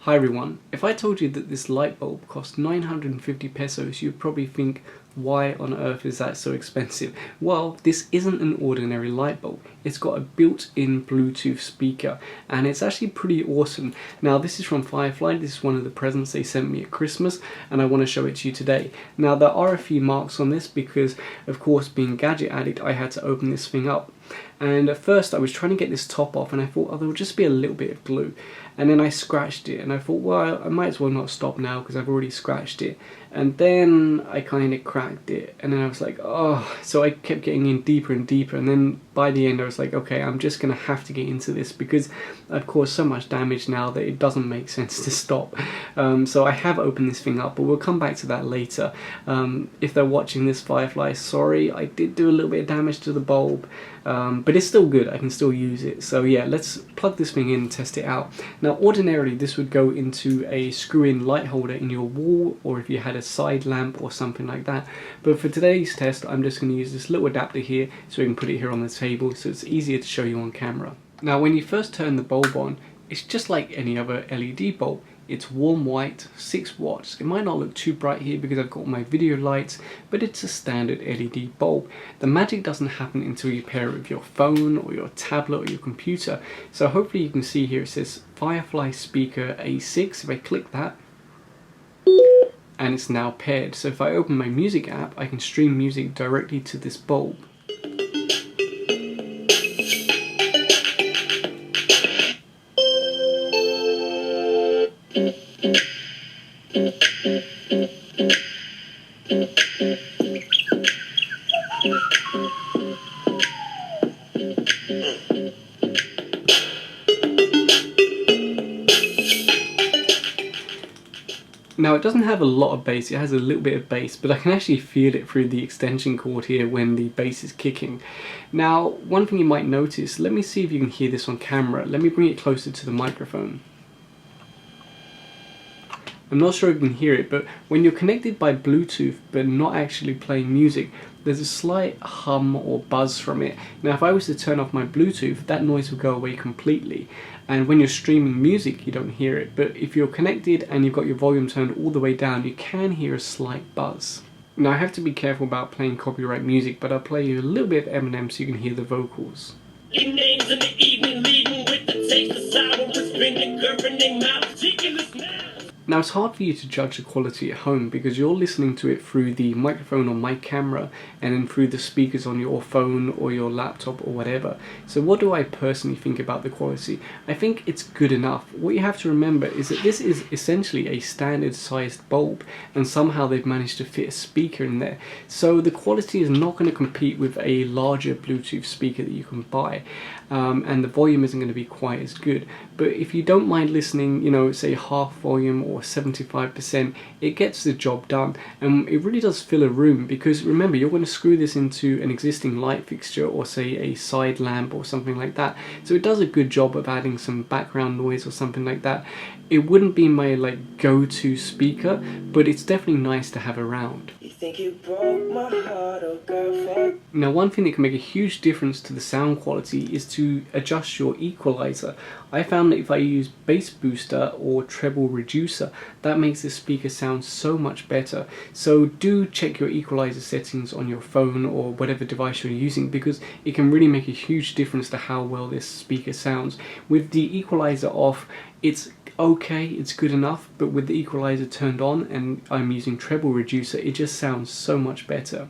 Hi everyone, if I told you that this light bulb cost 950 pesos, you'd probably think, why on earth is that so expensive? Well, this isn't an ordinary light bulb. It's got a built-in Bluetooth speaker, and it's actually pretty awesome. Now, this is from Firefly. This is one of the presents they sent me at Christmas, and I want to show it to you today. Now, there are a few marks on this because, of course, being a gadget addict, I had to open this thing up. And at first I was trying to get this top off and I thought, oh, there will just be a little bit of glue. And then I scratched it and I thought, well, I might as well not stop now because I've already scratched it. And then I kind of cracked it and then I was like, oh, so I kept getting in deeper and deeper, and then by the end I was like, okay, I'm just going to have to get into this because I've caused so much damage now that it doesn't make sense to stop. So I have opened this thing up, but we'll come back to that later. If they're watching this, Firefly, sorry, I did do a little bit of damage to the bulb. But it's still good, I can still use it. So yeah, let's plug this thing in and test it out. Now ordinarily this would go into a screw-in light holder in your wall, or if you had a side lamp or something like that. But for today's test I'm just going to use this little adapter here so we can put it here on the table so it's easier to show you on camera. Now when you first turn the bulb on, it's just like any other LED bulb. It's warm white, 6 watts. It might not look too bright here because I've got my video lights, but it's a standard LED bulb. The magic doesn't happen until you pair it with your phone or your tablet or your computer. So hopefully you can see here it says Firefly speaker A6. If I click that, and it's now paired. So if I open my music app, I can stream music directly to this bulb. Now it doesn't have a lot of bass, it has a little bit of bass, but I can actually feel it through the extension cord here when the bass is kicking. Now one thing you might notice, let me see if you can hear this on camera. Let me bring it closer to the microphone. I'm not sure if you can hear it, but when you're connected by Bluetooth but not actually playing music, there's a slight hum or buzz from it. Now if I was to turn off my Bluetooth, that noise would go away completely. And when you're streaming music, you don't hear it. But if you're connected and you've got your volume turned all the way down, you can hear a slight buzz. Now I have to be careful about playing copyright music, but I'll play you a little bit of Eminem so you can hear the vocals. Names in the evening, leading with the taste of sour, whispering the governing mouth, ridiculous now. Now it's hard for you to judge the quality at home because you're listening to it through the microphone on my camera and then through the speakers on your phone or your laptop or whatever. So what do I personally think about the quality? I think it's good enough. What you have to remember is that this is essentially a standard sized bulb and somehow they've managed to fit a speaker in there. So the quality is not going to compete with a larger Bluetooth speaker that you can buy. And the volume isn't going to be quite as good. But if you don't mind listening, you know, say half volume or 75%, it gets the job done, and it really does fill a room because remember, you're going to screw this into an existing light fixture or say a side lamp or something like that. So it does a good job of adding some background noise or something like that. It wouldn't be my go-to speaker, but it's definitely nice to have around. You think you broke my heart, oh girl, fuck. Now one thing that can make a huge difference to the sound quality is to adjust your equalizer. I found that if I use bass booster or treble reducer, that makes the speaker sound so much better. So do check your equalizer settings on your phone or whatever device you're using because it can really make a huge difference to how well this speaker sounds. With the equalizer off, it's okay, it's good enough, but with the equalizer turned on and I'm using treble reducer, it just sounds so much better.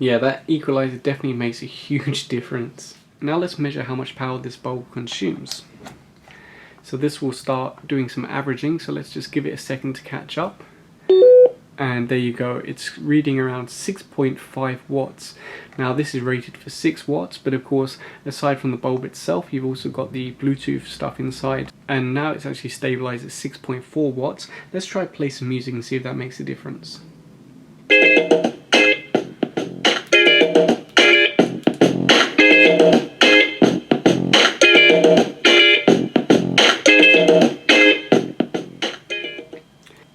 Yeah, that equalizer definitely makes a huge difference. Now let's measure how much power this bulb consumes. So this will start doing some averaging, so let's just give it a second to catch up. And there you go, it's reading around 6.5 watts. Now this is rated for 6 watts, but of course, aside from the bulb itself, you've also got the Bluetooth stuff inside. And now it's actually stabilized at 6.4 watts. Let's try play some music and see if that makes a difference.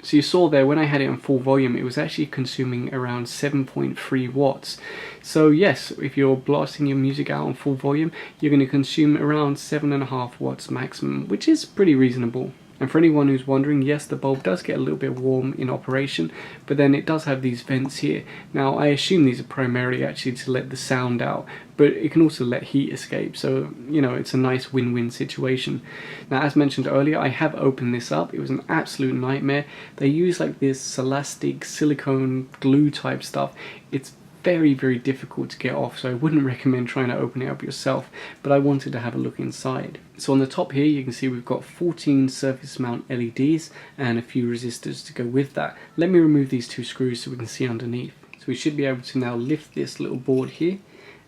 So So you saw there when I had it on full volume, it was actually consuming around 7.3 watts. So yes, if you're blasting your music out on full volume, you're going to consume around 7.5 watts maximum, which is pretty reasonable. And for anyone who's wondering, yes, the bulb does get a little bit warm in operation, but then it does have these vents here. Now, I assume these are primarily actually to let the sound out, but it can also let heat escape, so, you know, it's a nice win-win situation. Now, as mentioned earlier, I have opened this up. It was an absolute nightmare. They use like this elastic silicone glue type stuff. It's very difficult to get off, so I wouldn't recommend trying to open it up yourself, but I wanted to have a look inside. So on the top here you can see we've got 14 surface mount LEDs and a few resistors to go with that. Let me remove these two screws so we can see underneath. So we should be able to now lift this little board here,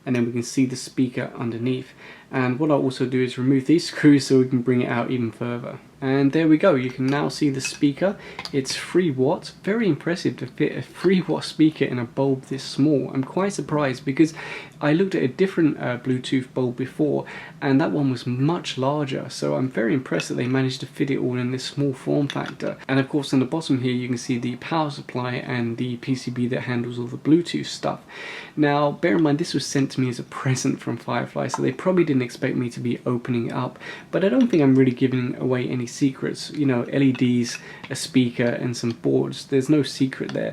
and then we can see the speaker underneath. And what I'll also do is remove these screws so we can bring it out even further. And there we go, you can now see the speaker. It's 3 watts, very impressive to fit a 3 watt speaker in a bulb this small. I'm quite surprised because I looked at a different Bluetooth bulb before and that one was much larger, so I'm very impressed that they managed to fit it all in this small form factor. And of course on the bottom here you can see the power supply and the PCB that handles all the Bluetooth stuff. Now bear in mind this was sent to me as a present from Firefly, so they probably didn't expect me to be opening it up, but I don't think I'm really giving away any secrets. You know, LEDs, a speaker and some boards, there's no secret there,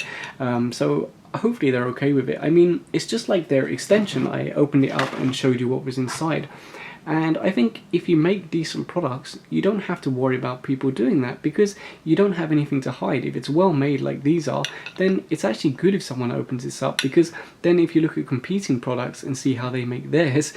so hopefully they're okay with it. I mean, it's just like their extension. I opened it up and showed you what was inside. And I think if you make decent products, you don't have to worry about people doing that because you don't have anything to hide. If it's well made like these are, then it's actually good if someone opens this up, because then if you look at competing products and see how they make theirs,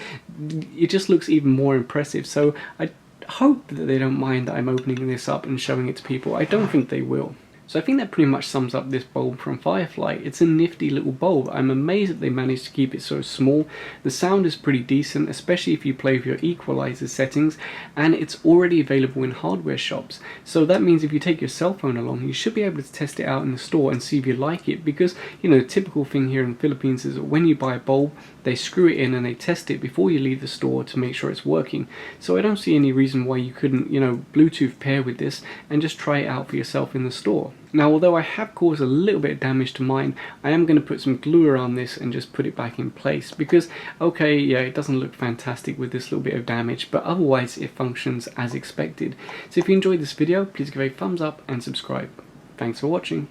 it just looks even more impressive. So I hope that they don't mind that I'm opening this up and showing it to people. I don't think they will. So I think that pretty much sums up this bulb from Firefly. It's a nifty little bulb. I'm amazed that they managed to keep it so small. The sound is pretty decent, especially if you play with your equalizer settings, and it's already available in hardware shops. So that means if you take your cell phone along, you should be able to test it out in the store and see if you like it, because, you know, the typical thing here in the Philippines is that when you buy a bulb, they screw it in and they test it before you leave the store to make sure it's working. So I don't see any reason why you couldn't, you know, Bluetooth pair with this and just try it out for yourself in the store. Now, although I have caused a little bit of damage to mine, I am going to put some glue around this and just put it back in place because, okay, yeah, it doesn't look fantastic with this little bit of damage, but otherwise it functions as expected. So if you enjoyed this video, please give a thumbs up and subscribe. Thanks for watching.